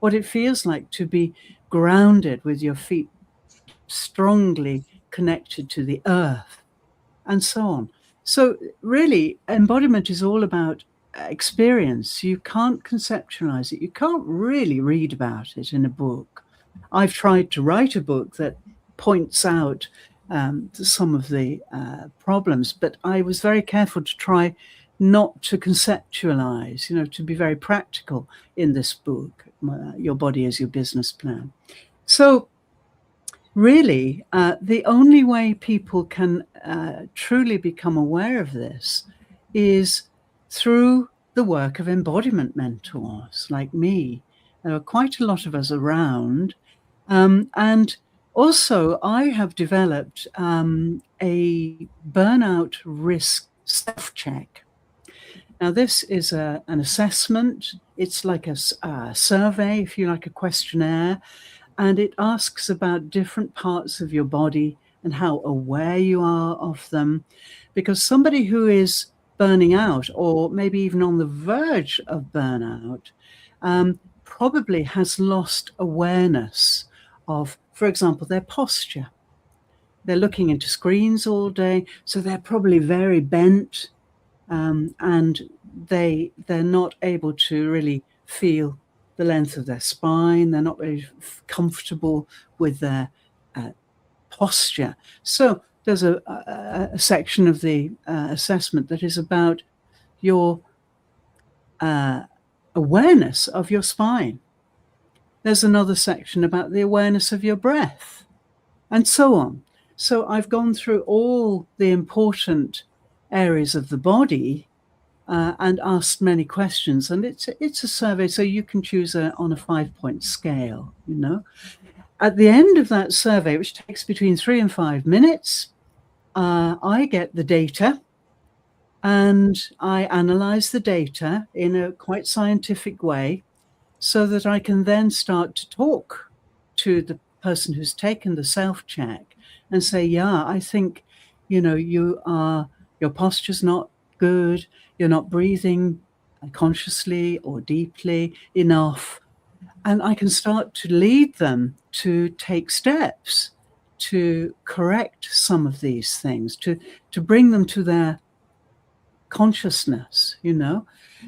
what it feels like to be grounded with your feet strongly connected to the earth, and so on. So really, embodiment is all about experience. You can't conceptualize it. You can't really read about it in a book. I've tried to write a book that points out some of the problems, but I was very careful to try not to conceptualize, to be very practical in this book, Your Body is Your Business Plan. So really, the only way people can truly become aware of this is through the work of embodiment mentors like me. There are quite a lot of us around. And also, I have developed a burnout risk self-check. Now, this is an assessment. It's like a survey, if you like, a questionnaire. And it asks about different parts of your body and how aware you are of them. Because somebody who is burning out, or maybe even on the verge of burnout, probably has lost awareness of, for example, their posture. They're looking into screens all day, so they're probably very bent, and they're not able to really feel the length of their spine. They're not very comfortable with their posture. So there's a section of the assessment that is about your awareness of your spine. There's another section about the awareness of your breath, and so on. So I've gone through all the important areas of the body and asked many questions. And it's a survey, so you can choose on a 5-point scale, At the end of that survey, which takes between 3 and 5 minutes, I get the data and I analyze the data in a quite scientific way so that I can then start to talk to the person who's taken the self-check and say, yeah, I think, your posture's not good. You're not breathing consciously or deeply enough. And I can start to lead them to take steps to correct some of these things, to bring them to their consciousness,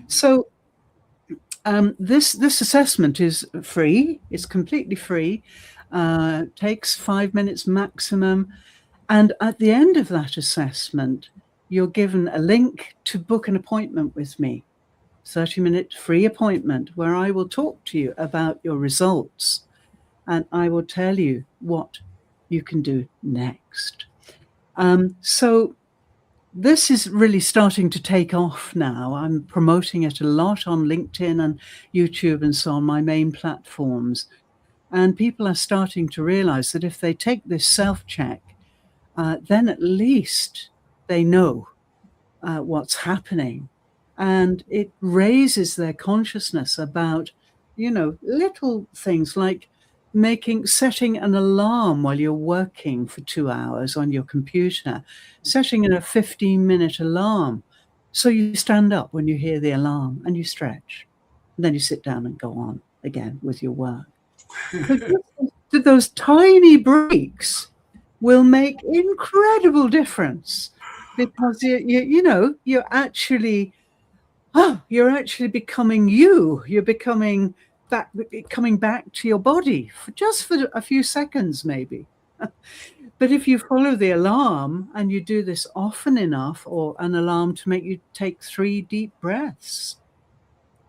So this assessment is free. It's completely free. Takes 5 minutes maximum. And at the end of that assessment, you're given a link to book an appointment with me, 30-minute free appointment, where I will talk to you about your results and I will tell you what you can do next. So this is really starting to take off now. I'm promoting it a lot on LinkedIn and YouTube and so on, my main platforms. And people are starting to realize that if they take this self-check, then at least they know what's happening. And it raises their consciousness about, little things like setting an alarm while you're working for 2 hours on your computer, setting in a 15-minute alarm. So you stand up when you hear the alarm and you stretch. And then you sit down and go on again with your work. So just those tiny breaks will make incredible difference, because you're actually becoming you. You're coming back to your body for a few seconds, maybe. But if you follow the alarm and you do this often enough, or an alarm to make you take 3 deep breaths,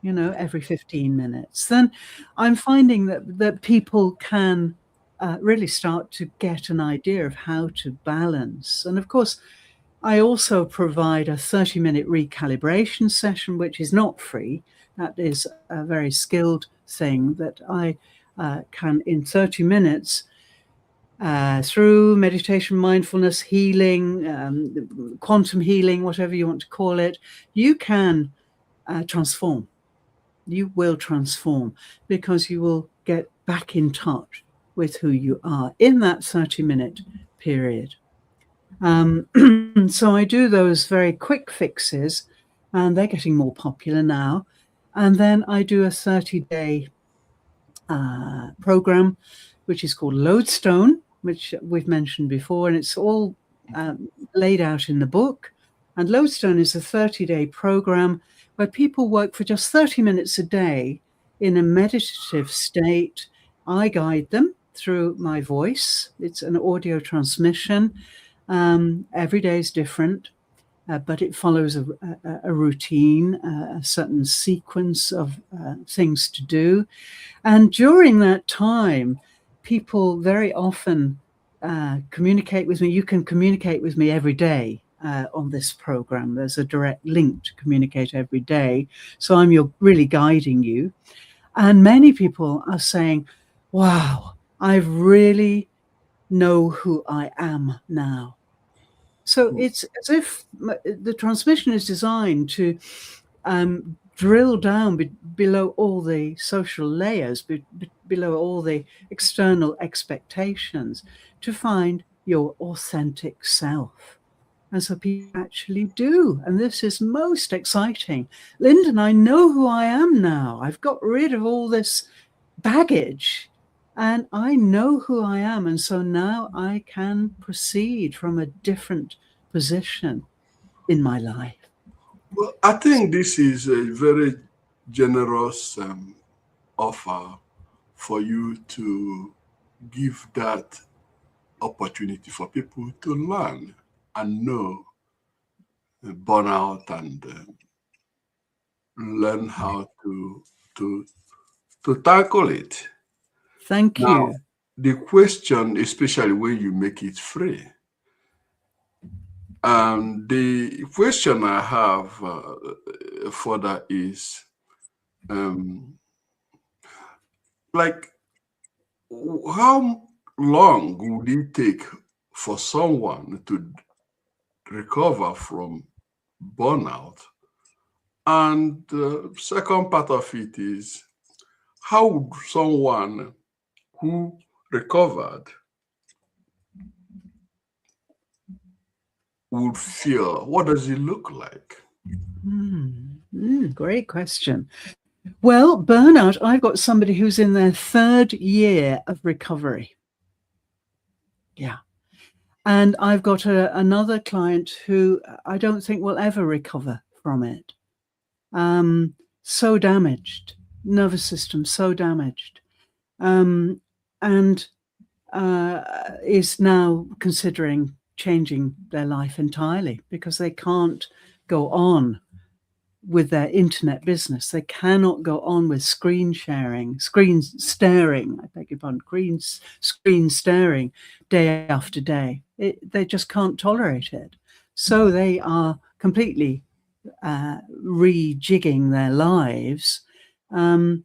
every 15 minutes, then I'm finding that people can really start to get an idea of how to balance. And of course, I also provide a 30-minute recalibration session, which is not free. That is a very skilled thing that I can, in 30 minutes, through meditation, mindfulness, healing, quantum healing, whatever you want to call it, you can transform. You will transform, because you will get back in touch with who you are in that 30-minute period. So I do those very quick fixes, and they're getting more popular now. And then I do a 30-day program, which is called Lodestone, which we've mentioned before, and it's all laid out in the book. And Lodestone is a 30-day program where people work for just 30 minutes a day in a meditative state. I guide them through my voice. It's an audio transmission. Every day is different, but it follows a routine, a certain sequence of things to do. And during that time, people very often communicate with me. You can communicate with me every day on this program. There's a direct link to communicate every day. So I'm really guiding you. And many people are saying, wow, I really know who I am now. So it's as if the transmission is designed to drill down below all the social layers, below all the external expectations, to find your authentic self. And so people actually do. And this is most exciting. Lyndon, I know who I am now. I've got rid of all this baggage, and I know who I am. And so now I can proceed from a different position in my life. Well, I think this is a very generous offer for you to give that opportunity for people to learn and know burnout, and learn how to tackle it. Thank Now, you. the question, especially when you make it free, the question I have for that is, like, how long would it take for someone to recover from burnout? And the second part of it is, how would someone who recovered would feel? What does it look like? Great question. Well, burnout, I've got somebody who's in their 3rd year of recovery. Yeah. And I've got another client who I don't think will ever recover from it. So damaged, nervous system so damaged, and is now considering changing their life entirely, because they can't go on with their internet business. They cannot go on with screen staring, I beg your pardon, screen staring day after day. They just can't tolerate it. So they are completely rejigging their lives. And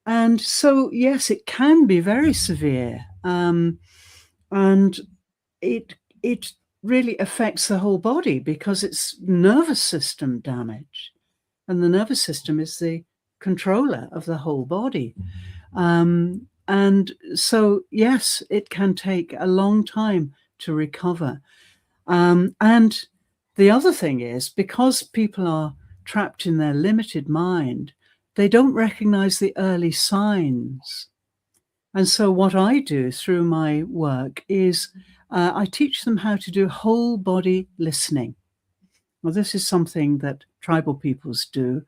And so, yes, it can be very severe. And it really affects the whole body because it's nervous system damage. And the nervous system is the controller of the whole body. And so, yes, it can take a long time to recover. And the other thing is, because people are trapped in their limited mind, they don't recognize the early signs. And so what I do through my work is I teach them how to do whole body listening. Well, this is something that tribal peoples do.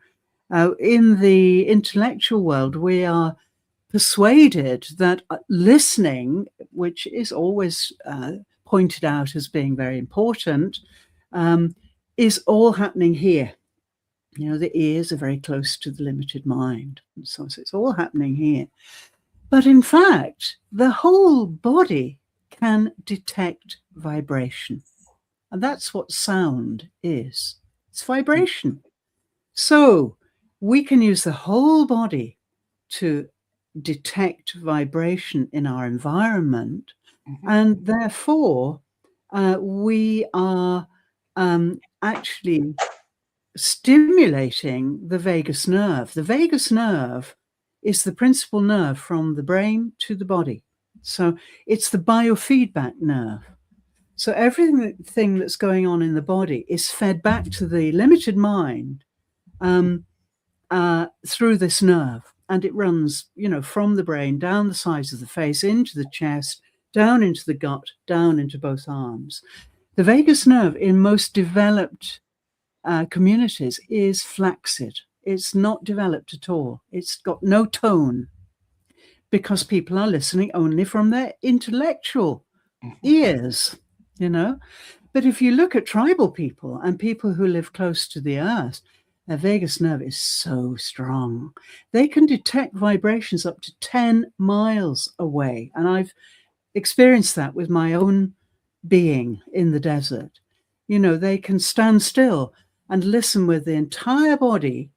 In the intellectual world, we are persuaded that listening, which is always pointed out as being very important, is all happening here. You know, the ears are very close to the limited mind. And so it's all happening here. But in fact, the whole body can detect vibration. And that's what sound is. It's vibration. So we can use the whole body to detect vibration in our environment. And therefore, we are actually stimulating the vagus nerve. The vagus nerve is the principal nerve from the brain to the body. So it's the biofeedback nerve. So everything that's going on in the body is fed back to the limited mind through this nerve. And it runs, you know, from the brain down the sides of the face, into the chest, down into the gut, down into both arms. The vagus nerve in most developed communities is flaccid. It's not developed at all. It's got no tone because people are listening only from their intellectual ears, you know. But if you look at tribal people and people who live close to the earth, their vagus nerve is so strong. They can detect vibrations up to 10 miles away. And I've experienced that with my own being in the desert. You know, they can stand still and listen with the entire body,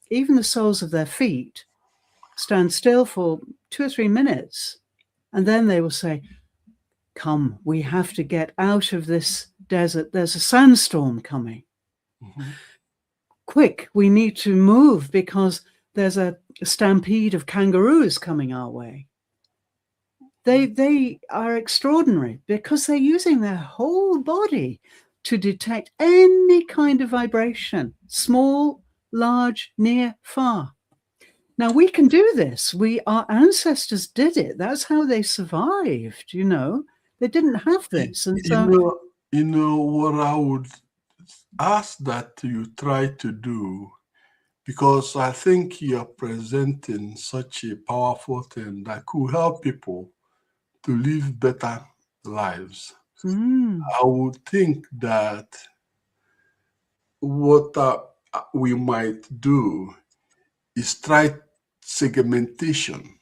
even the soles of their feet, stand still for 2 or 3 minutes. And then they will say, come, we have to get out of this desert. There's a sandstorm coming. Quick, we need to move because there's a stampede of kangaroos coming our way. They are extraordinary because they're using their whole body to detect any kind of vibration, small, large, near, far. Now, we can do this. Our ancestors did it. That's how they survived, you know. They didn't have this. And so, you know what I would ask that you try to do, because I think you're presenting such a powerful thing that could help people to live better lives. I would think that what we might do is try segmentation.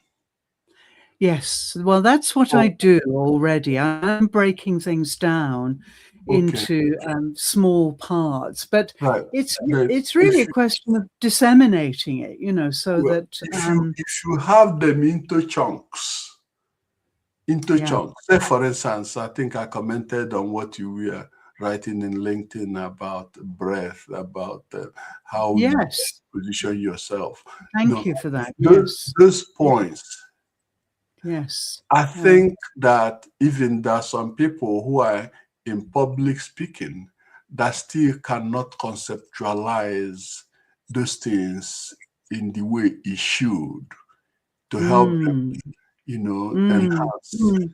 yes, well, that's what I do already. I'm breaking things down into small parts, but it's really a question of disseminating it, you know, so that if you have them into chunks. Say, for instance, I think I commented on what you were writing in LinkedIn about breath, about how you position yourself. Thank you for that. Those points. Yes. I think that even there are some people who are in public speaking that still cannot conceptualize those things in the way it should to help them, you know, enhance the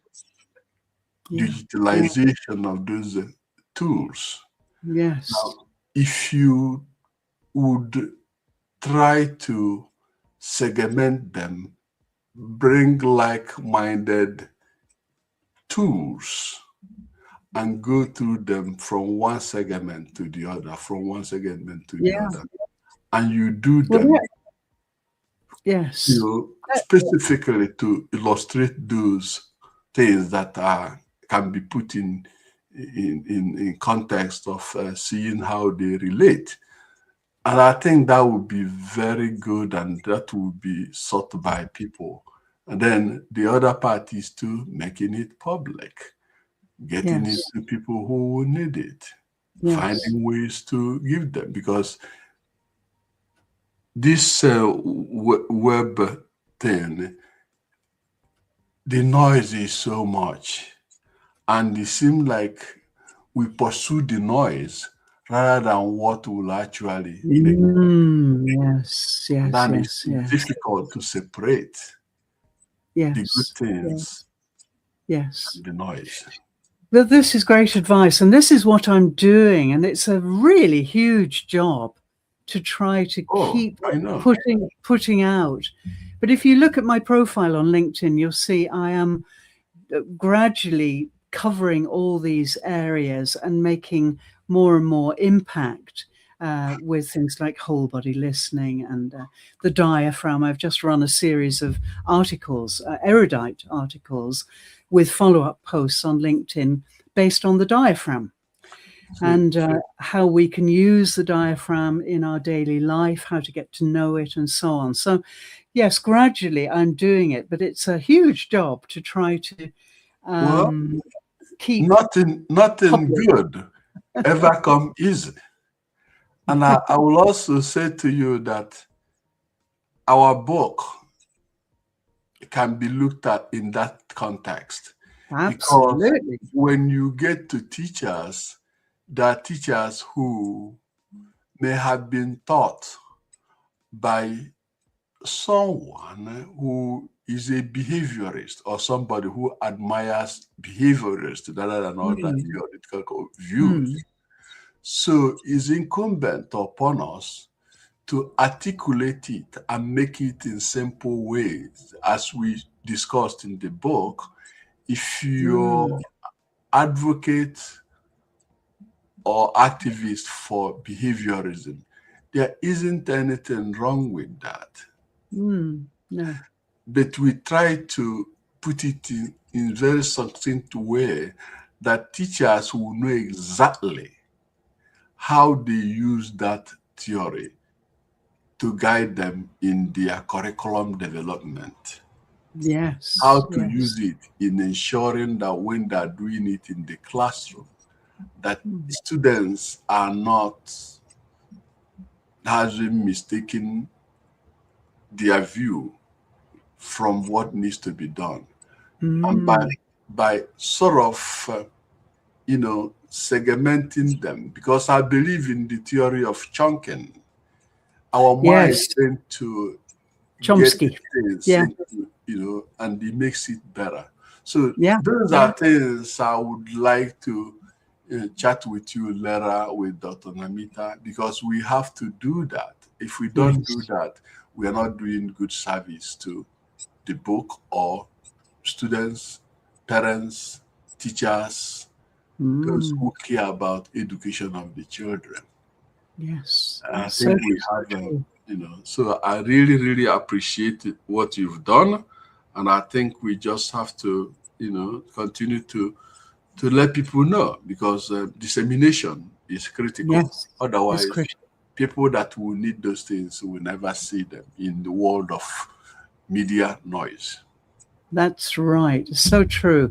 utilization of those tools. Yes. Now, if you would try to segment them, bring like-minded tools and go through them from one segment to the other, other. And you do them specifically to illustrate those things that can be put in context of seeing how they relate. And I think that would be very good, and that would be sought by people. And then the other part is to making it public, getting it Yes. to people who will need it, Yes. finding ways to give them. Because this web thing, the noise is so much, and it seems like we pursue the noise rather than what will actually make. Yes. Yes. Then Yes. it's Yes. difficult to separate the good Yes. things Yes. and the noise. But this is great advice, and this is what I'm doing, and it's a really huge job to try to Oh, keep I know. putting out. But if you look at my profile on LinkedIn, you'll see I am gradually covering all these areas and making more and more impact with things like whole body listening and the diaphragm. I've just run a series of articles, erudite articles, with follow-up posts on LinkedIn based on the diaphragm and how we can use the diaphragm in our daily life, how to get to know it, and so on. So, yes, gradually I'm doing it, but it's a huge job to try to Well, keep nothing public. good ever come easy. And I will also say to you that our book can be looked at in that context. Because Absolutely. when you get to teachers, there are teachers who may have been taught by someone who is a behaviorist or somebody who admires behaviorists rather than other theoretical views. So it's incumbent upon us to articulate it and make it in simple ways, as we discussed in the book. If you're advocate or activist for behaviorism, there isn't anything wrong with that. No. But we try to put it in very succinct way that teachers will know exactly how they use that theory to guide them in their curriculum development. Yes. How to Yes. use it in ensuring that when they're doing it in the classroom, that students are not having mistaken their view from what needs to be done. And by sort of, segmenting them, because I believe in the theory of chunking. Our mind Yes. tend to get Chomsky. things Yeah. into, and it makes it better. So Yeah. those are things I would like to chat with you later with Dr. Namita, because we have to do that. If we don't do that, we are not doing good service to the book or students, parents, teachers, those who care about education of the children. Yes. I think we have, so I really, really appreciate what you've done. And I think we just have to, continue to let people know, because dissemination is critical. Yes. Otherwise, It's critical. people that will need those things will never see them in the world of media noise. That's right. So true.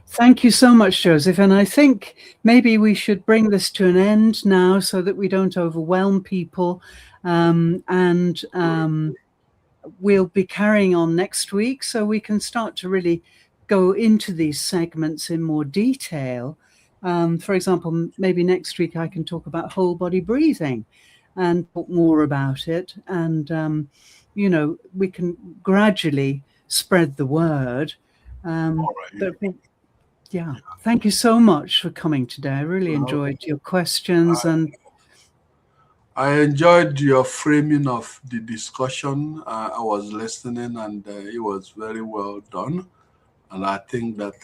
Thank you so much, Joseph. And I think maybe we should bring this to an end now so that we don't overwhelm people. We'll be carrying on next week so we can start to really go into these segments in more detail. For example, maybe next week I can talk about whole body breathing and talk more about it. And, we can gradually spread the word. Yeah, thank you so much for coming today. I really enjoyed your questions. I enjoyed your framing of the discussion. I was listening, and it was very well done. And I think that,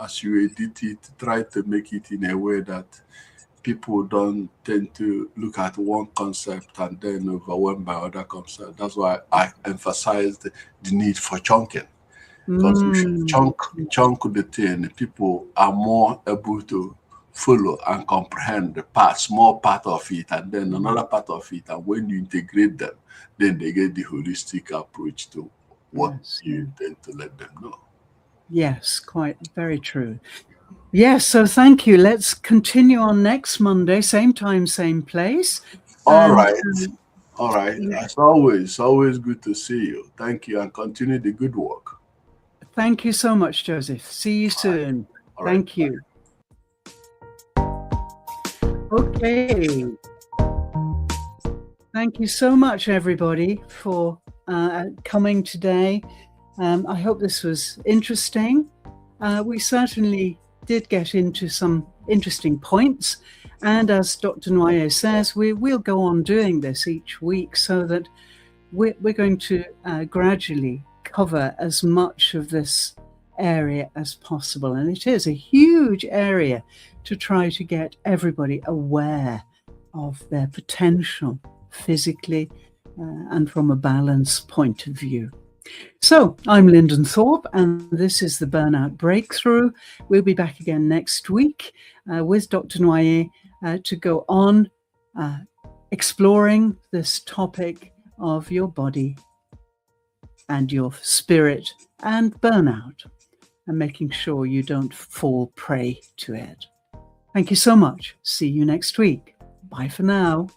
as you edit it, try to make it in a way that people don't tend to look at one concept and then overwhelmed by other concepts. That's why I emphasized the need for chunking. Because if you chunk the thing, people are more able to follow and comprehend the part, small part of it, and then another part of it. And when you integrate them, then they get the holistic approach to what you intend to let them know. Yes, quite very true. Yes, so thank you. Let's continue on next Monday, same time, same place. All right. All right. As always good to see you. Thank you, and continue the good work. Thank you so much, Joseph. See you soon. All Thank you. Okay. Thank you so much, everybody, for coming today. I hope this was interesting. We certainly did get into some interesting points. And as Dr. Nwoye says, we'll go on doing this each week so that we're going to gradually cover as much of this area as possible. And it is a huge area to try to get everybody aware of their potential physically and from a balance point of view. So I'm Lyndon Thorpe, and this is the Burnout Breakthrough. We'll be back again next week with Dr. Nwoye to go on exploring this topic of your body and your spirit and burnout, and making sure you don't fall prey to it. Thank you so much. See you next week. Bye for now.